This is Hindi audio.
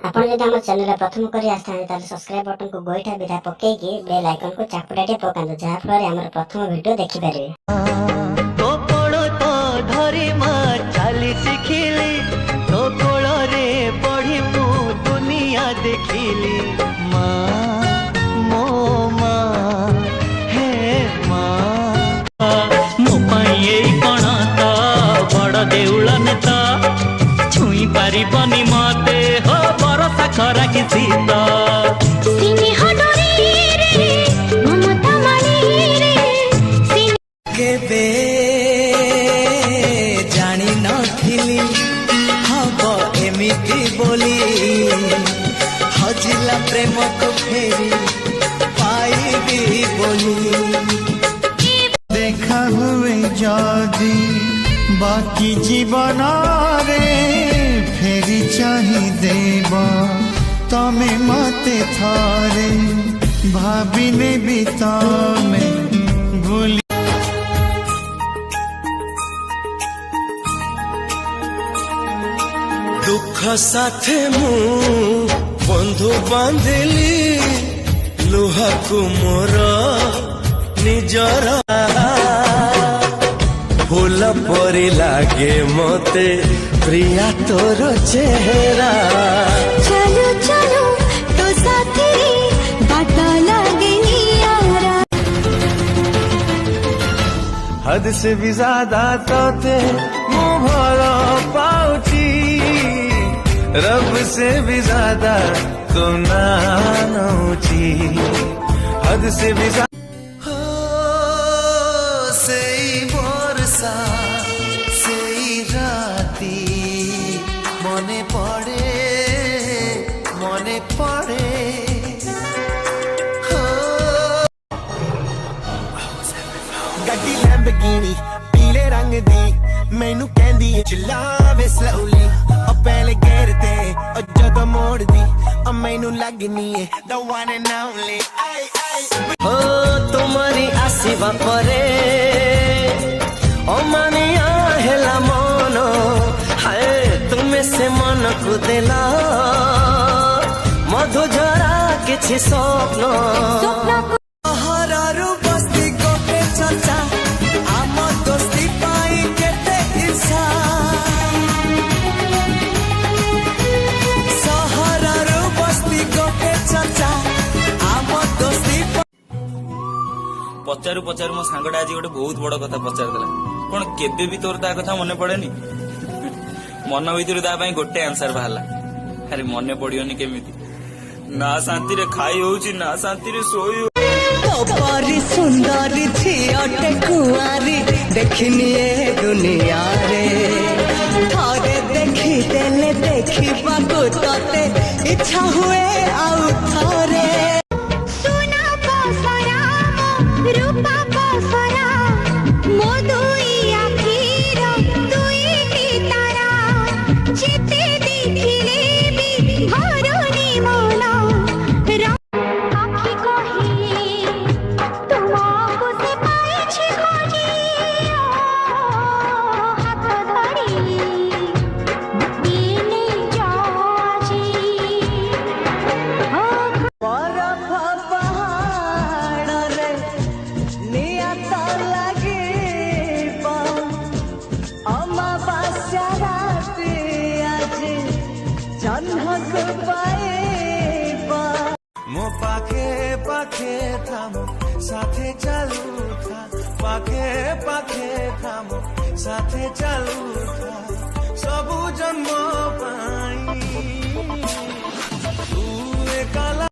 आपण जदि हम चैनल प्रथम करी आस्थाने ताले सब्सक्राइब बटन को गोइठा बिधा पकेकी बेल आइकन को चापुडाटे पकांदो जहा फल हमर प्रथम वीडियो देखि पारे। तो पड़ो तो धरी मा चाली सिखिली तो कोल रे पढ़ी मु दुनिया देखिली माँ मो माँ हे माँ मो पाई कण तो बड़ देउल नेता छुई पारि बनी मते हो बरसा खरा कि सीता केबे जानी नथिली हब एमिति बोली हजिला प्रेम को फेरी पाइबी बोली देखा हुए जदी बाकी जीवन रे फेरी चाही देव तमे मते थारे भाविने भी तमे भूली दुख साथे मु बंधु बांधिली लुहा को मोर निजर फूल परी लागे मते प्रिया तोर चेहरा चलो चलो तो साथी बाटा लागे यारा हद से भी ज्यादा तो थे मुँह भरा पाउची रब से भी ज्यादा तो नानौची हद से भी ज्यादा सेई बरसा सेई राती मने पड़े गड्डी लैम्बोर्गिनी पीले रंग दी मैनू कहंदी चलावे स्लोली पहले गेर ते जदों मोड़ दी मैनू लगनी है the one and only ओ तुम्हारी आसीबा परे ओ मानिया हेला मनो हाय तुम्हें से मन को देला मधु झरा किछि स्वप्न हरारू बस्ती गोटे चचा आम दोस्ती पाई केते इंसा सहरारू बस्ती गोटे चचा आम दोस्ती पचारू पचारू मो सांगटा आज गोटे बहुत बड़ कथा पचार कौन केबे भी तोर ता कथा मने पड़ेनी मन भीतर ता गोटे आंसर बाहला अरे मने पड़ियोनी केमिति ना शांति रे खाई होउची ना शांति रे सोई बड़ी सुंदरी झीटे कुआरी देखनी ए दुनिया रे थरे देखी देले देखा तोते इच्छा हुए आउ थरे सोना पसरा रूपा पसरा मो दुई आखिर दुई तारा जेते देखिले भी भरनी मन आखि कही तुमको से पाइछि खोजी हाथ धरी दिने जाजी बरफ पहाड़ रे नियत लगे अमावास्या राति आज जन्नत पाए मो पाखे पाखे थाम साथे चालू था पाखे पाखे थाम साथे चालू था सबु जन्म